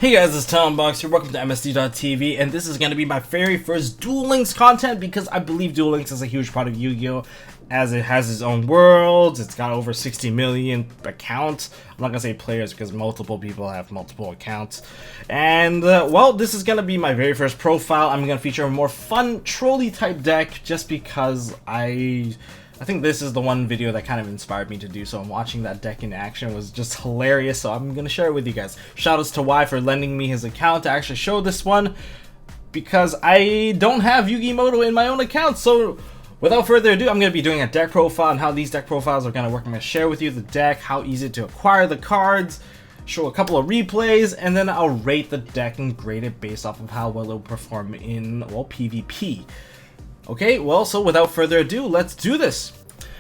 Hey guys, it's Tombox here, welcome to MST.TV, and this is going to be my very first Duel Links content because I believe Duel Links is a huge part of Yu-Gi-Oh! As it has its own worlds, it's got over 60 million accounts. I'm not going to say players because multiple people have multiple accounts. And, well, this is going to be my very first profile. I'm going to feature a more fun, trolley type deck just because I think this is the one video that kind of inspired me to do so, and watching that deck in action was just hilarious, so I'm gonna share it with you guys. Shoutouts to Y for lending me his account to actually show this one, because I don't have Yu-Gi-Oh! In my own account. So without further ado, I'm gonna be doing a deck profile and how these deck profiles are gonna work. I'm gonna share with you the deck, how easy to acquire the cards, show a couple of replays, and then I'll rate the deck and grade it based off of how well it'll perform in, well, PvP. Okay, well, so without further ado, let's do this.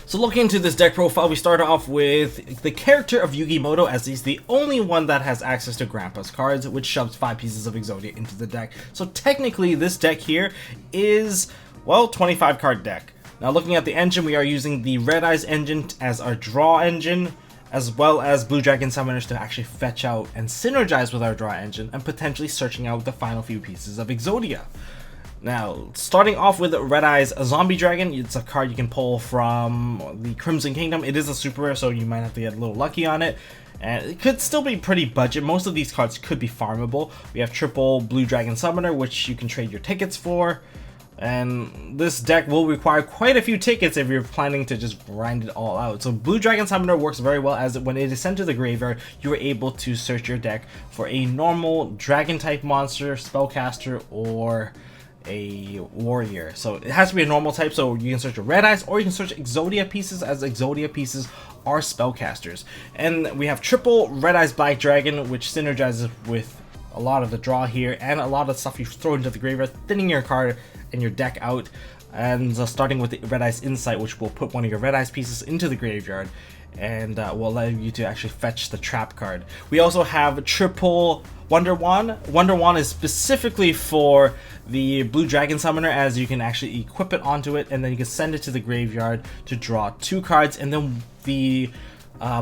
So looking into this deck profile, we start off with the character of Yu-Gi-Oh! As he's the only one that has access to Grandpa's cards, which shoves 5 pieces of Exodia into the deck. So technically, this deck here is, well, 25 card deck. Now looking at the engine, we are using the Red Eyes engine as our draw engine, as well as Blue Dragon Summoners to actually fetch out and synergize with our draw engine, and potentially searching out the final few pieces of Exodia. Now, starting off with Red Eyes Zombie Dragon, it's a card you can pull from the Crimson Kingdom. It is a super rare, so you might have to get a little lucky on it. And it could still be pretty budget. Most of these cards could be farmable. We have triple Blue Dragon Summoner, which you can trade your tickets for. And this deck will require quite a few tickets if you're planning to just grind it all out. So Blue Dragon Summoner works very well, as when it is sent to the graveyard, you are able to search your deck for a normal dragon type monster, spellcaster, or a warrior. So it has to be a normal type, so you can search your Red Eyes, or you can search Exodia pieces, as Exodia pieces are spellcasters. And we have triple Red Eyes Black Dragon, which synergizes with a lot of the draw here and a lot of stuff you throw into the graveyard, thinning your card and your deck out. And starting with the Red Eyes Insight, which will put one of your Red Eyes pieces into the graveyard and will allow you to actually fetch the trap card. We also have triple Wonder Wand. Wonder Wand is specifically for the Blue Dragon Summoner, as you can actually equip it onto it, and then you can send it to the graveyard to draw 2 cards, and then the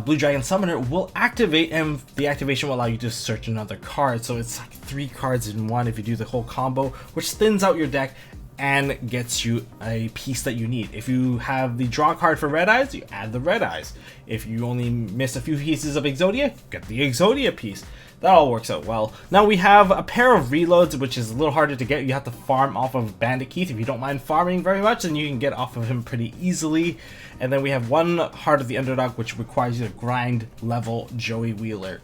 Blue Dragon Summoner will activate, and the activation will allow you to search another card. So it's like 3 cards in one if you do the whole combo, which thins out your deck and gets you a piece that you need. If you have the draw card for Red Eyes, you add the Red Eyes. If you only miss a few pieces of Exodia, get the Exodia piece. That all works out well. Now we have a pair of reloads, which is a little harder to get. You have to farm off of Bandit Keith. If you don't mind farming very much, then you can get off of him pretty easily. And then we have one Heart of the Underdog, which requires you to grind level Joey Wheeler.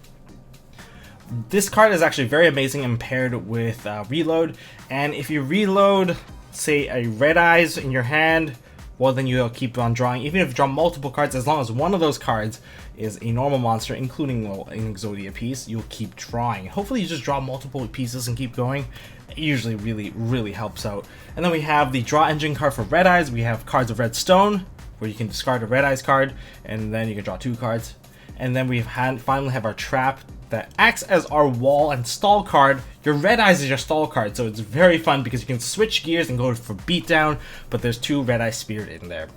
This card is actually very amazing and paired with reload. And if you reload, say, a Red Eyes in your hand, well, then you'll keep on drawing. Even if you draw multiple cards, as long as one of those cards is a normal monster, including an Exodia piece, you'll keep drawing. Hopefully you just draw multiple pieces and keep going. It usually really helps out. And then we have the draw engine card for Red Eyes. We have cards of Red Stone, where you can discard a Red Eyes card, and then you can draw 2 cards. And then we finally have our trap that acts as our wall and stall card. Your Red Eyes is your stall card, so it's very fun because you can switch gears and go for beatdown, but there's 2 Red Eye Spirit in there.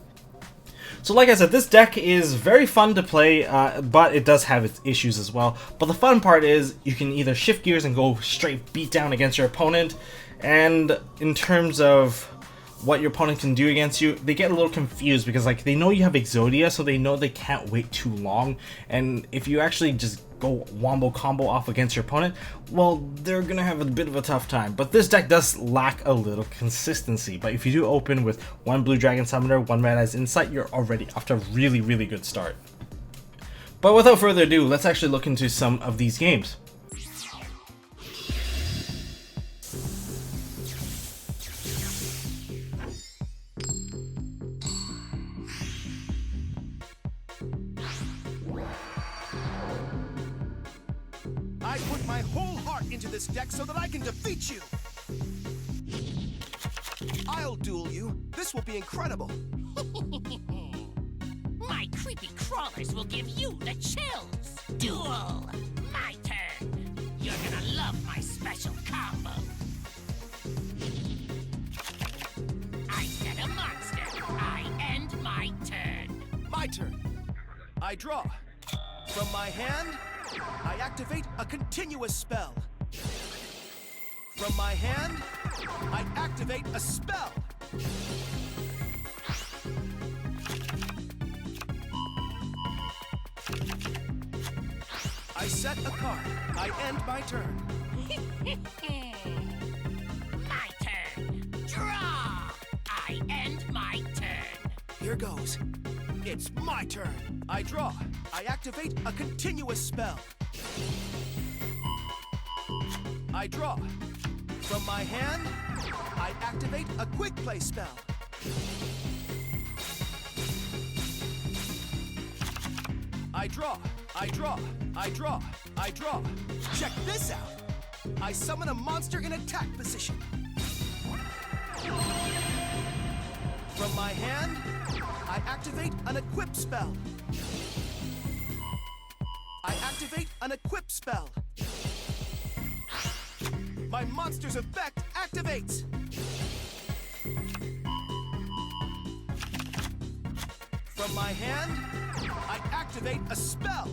So like I said, this deck is very fun to play, but it does have its issues as well. But the fun part is you can either shift gears and go straight beatdown against your opponent, and in terms of what your opponent can do against you, they get a little confused because, like, they know you have Exodia, so they know they can't wait too long. And if you actually just go wombo combo off against your opponent, well, they're gonna have a bit of a tough time. But this deck does lack a little consistency. But if you do open with 1 Blue Dragon Summoner, 1 Red Eyes Insight, you're already off to a really good start. But without further ado, let's actually look into some of these games. I put my whole heart into this deck so that I can defeat you! I'll duel you. This will be incredible. My creepy crawlers will give you the chills. Duel! My turn. You're gonna love my special combo. I set a monster. I end my turn. My turn. I draw. From my hand, I activate a continuous spell. From my hand, I activate a spell. I set a card. I end my turn. My turn. Draw. I end my turn. Here goes. It's my turn. I draw. I activate a continuous spell. I draw. From my hand, I activate a quick play spell. I draw. I draw. I draw. I draw. Check this out. I summon a monster in attack position. From my hand, I activate an equip spell. I activate an equip spell. My monster's effect activates. From my hand, I activate a spell.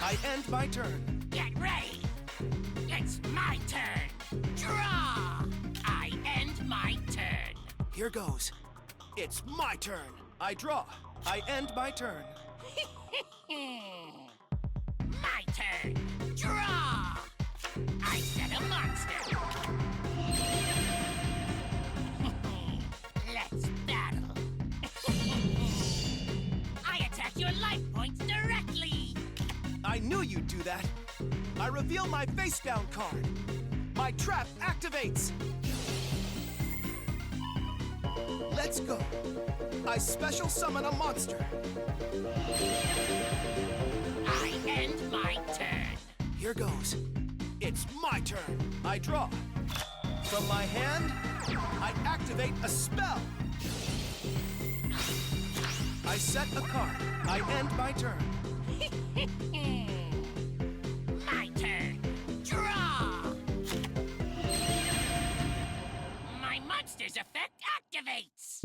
I end my turn. Get ready. It's my turn. Draw. I end my turn. Here goes. It's my turn. I draw. I end my turn. My turn. Draw. I set a monster. Let's battle. I attack your life points directly. I knew you'd do that. I reveal my face down card. My trap activates. Let's go. I special summon a monster. I end my turn. Here goes. It's my turn. I draw. From my hand, I activate a spell. I set a card. I end my turn. My turn. Draw. My monster's effect activates.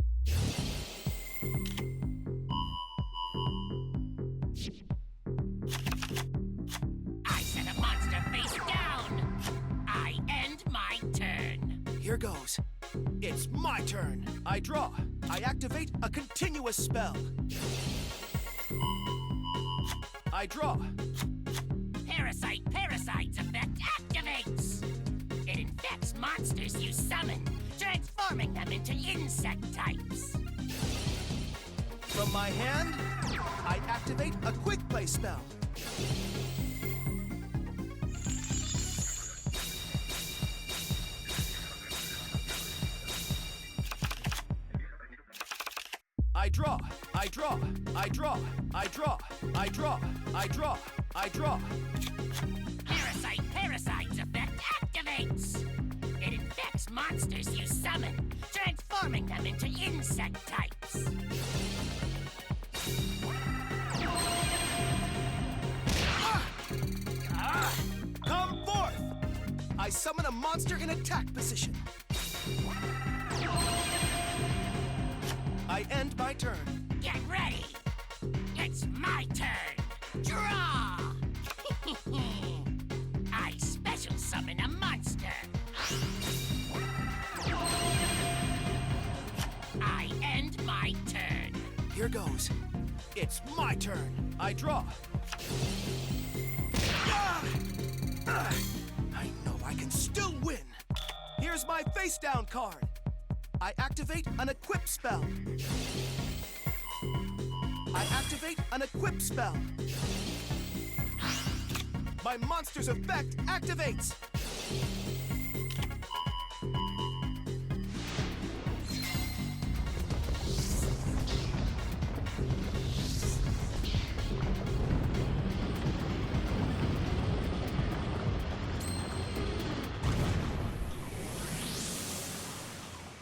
I set a monster face down. I end my turn. Here goes. It's my turn. I draw. I activate a continuous spell. I draw. Parasite's effect activates. It infects monsters you summon, transforming them into insect types. From my hand, I activate a quick play spell. I draw. I draw. I draw. I draw. I draw. I draw. I draw. Parasite's effect activates. It infects monsters you summon, transforming them into insect types. Come forth! I summon a monster in attack position. I end my turn. Get ready. It's my turn. Draw. I special summon a monster. I end my turn. Here goes. It's my turn. I draw. I know I can still win. Here's my face down card. I activate an equip spell. I activate an equip spell. My monster's effect activates.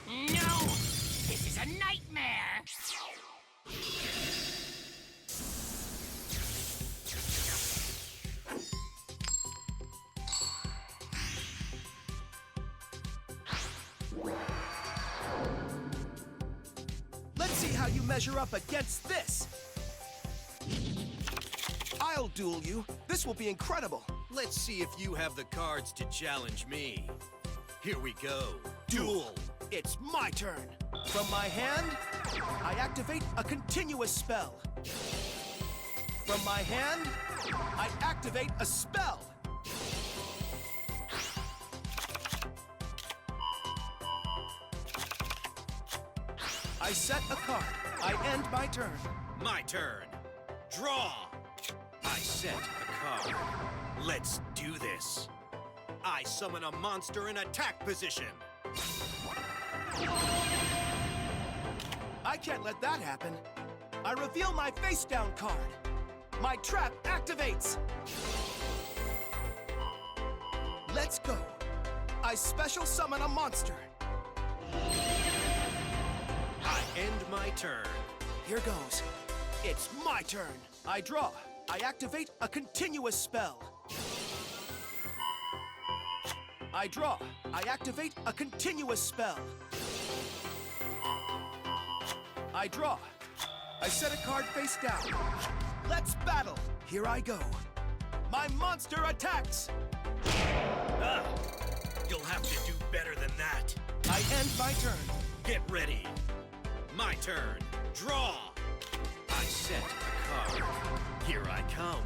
No! This is a nightmare! Let's see how you measure up against this. I'll duel you. This will be incredible. Let's see if you have the cards to challenge me. Here we go. Duel! It's my turn. From my hand, I activate a continuous spell. From my hand, I activate a spell. I set a card. I end my turn. My turn. Draw! I set a card. Let's do this. I summon a monster in attack position. I can't let that happen. I reveal my face down card. My trap activates. Let's go. I special summon a monster. I end my turn. Here goes. It's my turn. I draw. I activate a continuous spell. I draw. I activate a continuous spell. I draw. I set a card face down. Let's battle. Here I go. My monster attacks. You'll have to do better than that. I end my turn. Get ready. My turn. Draw. I set a card. Here I come.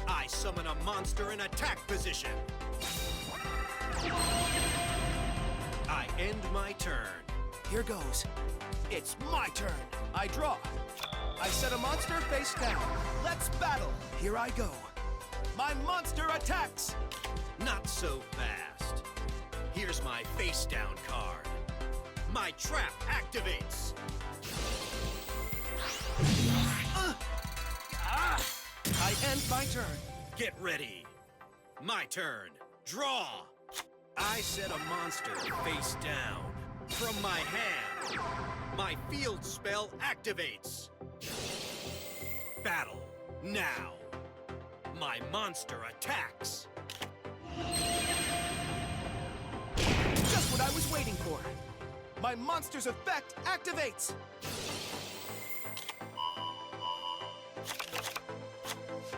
I summon a monster in attack position. I end my turn. Here goes. It's my turn. I draw. I set a monster face down. Let's battle. Here I go. My monster attacks. Not so fast. Here's my face down card. My trap activates. I end my turn. Get ready. My turn. Draw. I set a monster face down. From my hand, my field spell activates. Battle now. My monster attacks. Just what I was waiting for. My monster's effect activates.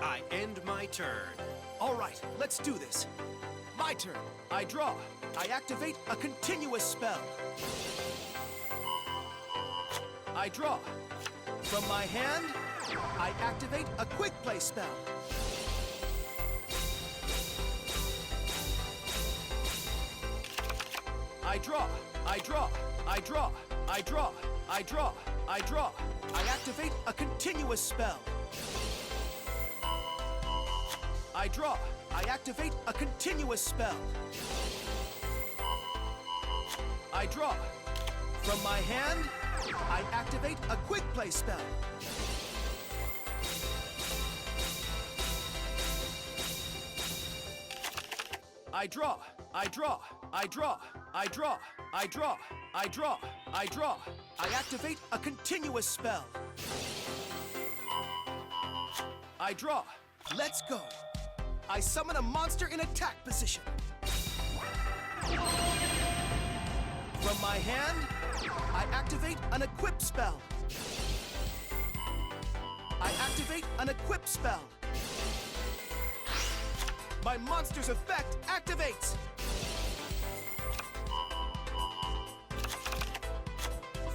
I end my turn. All right, let's do this. My turn. I draw. I activate a continuous spell. I draw. From my hand, I activate a quick play spell. I draw. I draw. I draw. I draw. I draw. I draw. I activate a continuous spell. I draw. I activate a continuous spell. I draw. From my hand, I activate a quick play spell. I draw. I draw. I draw. I draw. I draw. I draw. I draw. I activate a continuous spell. I draw. Let's go. I summon a monster in attack position. From my hand, I activate an equip spell. I activate an equip spell. My monster's effect activates.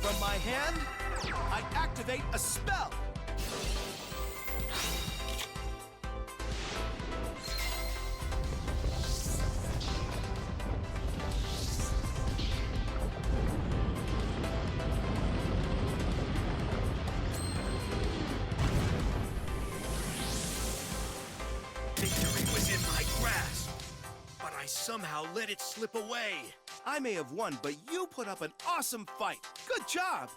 From my hand, I activate a spell. Victory was in my grasp, but I somehow let it slip away. I may have won, but you put up an awesome fight. Good job.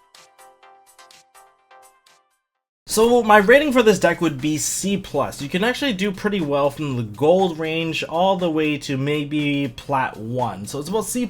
So my rating for this deck would be C+. You can actually do pretty well from the gold range all the way to maybe plat 1. So it's about C+.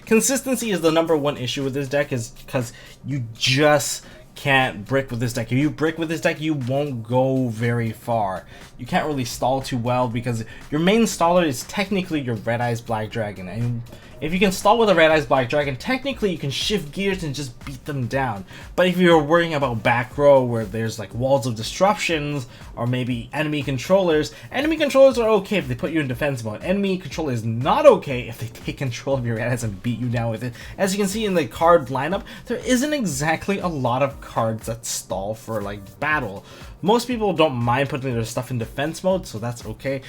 Consistency is the #1 issue with this deck, is because you just can't brick with this deck. If you brick with this deck, you won't go very far. You can't really stall too well because your main staller is technically your Red Eyes Black Dragon, and If you can stall with a Red Eyes Black Dragon, technically you can shift gears and just beat them down. But if you're worrying about back row where there's like walls of disruptions or maybe enemy controllers are okay if they put you in defense mode. Enemy controller is not okay if they take control of your Red Eyes and beat you down with it. As you can see in the card lineup, there isn't exactly a lot of cards that stall for like battle. Most people don't mind putting their stuff in defense mode, so that's okay.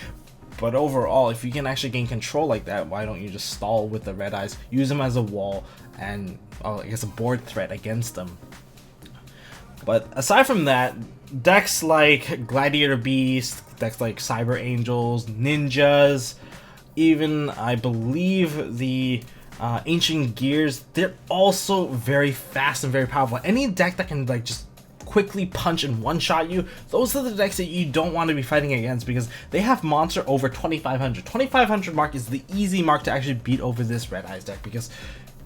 But overall, if you can actually gain control like that, why don't you just stall with the Red Eyes, use them as a wall, and I guess a board threat against them. But aside from that, decks like Gladiator Beast, decks like Cyber Angels, Ninjas, even I believe the Ancient Gears, they're also very fast and very powerful. Any deck that can like just quickly punch and one-shot you, those are the decks that you don't want to be fighting against because they have monster over 2500. 2500 mark is the easy mark to actually beat over this Red Eyes deck because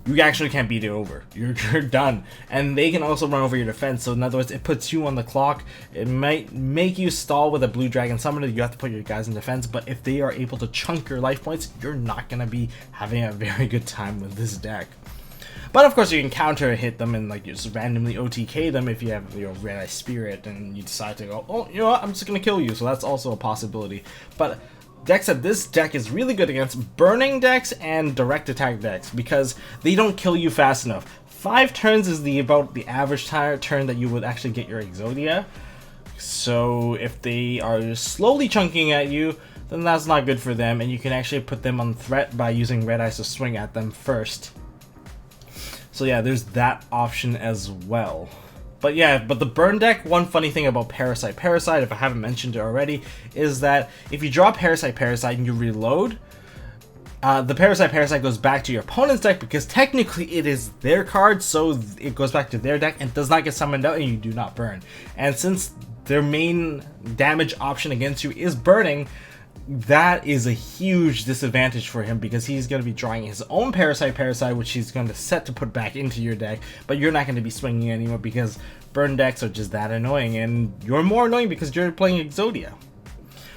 you actually can't beat it over. You're done. And they can also run over your defense, so in other words, it puts you on the clock. It might make you stall with a Blue Dragon Summoner. You have to put your guys in defense, but if they are able to chunk your life points, you're not going to be having a very good time with this deck. But of course you can counter hit them and like just randomly OTK them if you have your Red Eye Spirit and you decide to go, oh, you know what, I'm just gonna kill you, so that's also a possibility. But decks that this deck is really good against, burning decks and direct attack decks, because they don't kill you fast enough. 5 turns is about the average turn that you would actually get your Exodia. So if they are slowly chunking at you, then that's not good for them, and you can actually put them on threat by using Red Eyes to swing at them first. So yeah, there's that option as well. But yeah, but the burn deck, one funny thing about Parasite, if I haven't mentioned it already, is that if you draw Parasite and you reload, the Parasite goes back to your opponent's deck because technically it is their card, so it goes back to their deck and does not get summoned out and you do not burn. And since their main damage option against you is burning, that is a huge disadvantage for him because he's going to be drawing his own Parasite, which he's going to set to put back into your deck, but you're not going to be swinging anymore because burn decks are just that annoying, and you're more annoying because you're playing Exodia.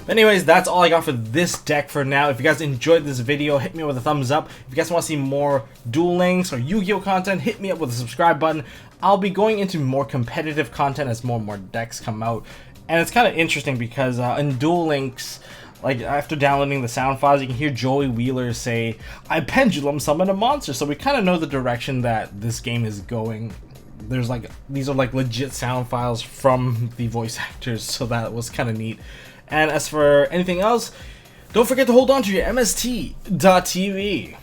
But anyways, that's all I got for this deck for now. If you guys enjoyed this video, hit me with a thumbs up. If you guys want to see more Duel Links or Yu-Gi-Oh content, hit me up with a subscribe button. I'll be going into more competitive content as more and more decks come out, and it's kind of interesting because in Duel Links, like after downloading the sound files, you can hear Joey Wheeler say, "I pendulum summon a monster." So we kind of know the direction that this game is going. There's like, these are like legit sound files from the voice actors, so that was kind of neat. And as for anything else, don't forget to hold on to your MST.TV.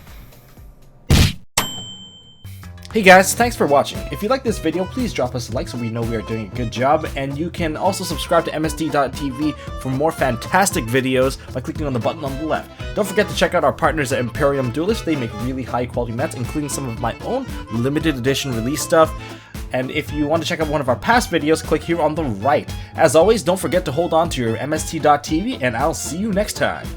Hey guys, thanks for watching. If you like this video, please drop us a like so we know we are doing a good job, and you can also subscribe to MST.TV for more fantastic videos by clicking on the button on the left. Don't forget to check out our partners at Imperium Duelist. They make really high quality mats, including some of my own limited edition release stuff. And if you want to check out one of our past videos, click here on the right. As always, don't forget to hold on to your MST.TV, and I'll see you next time.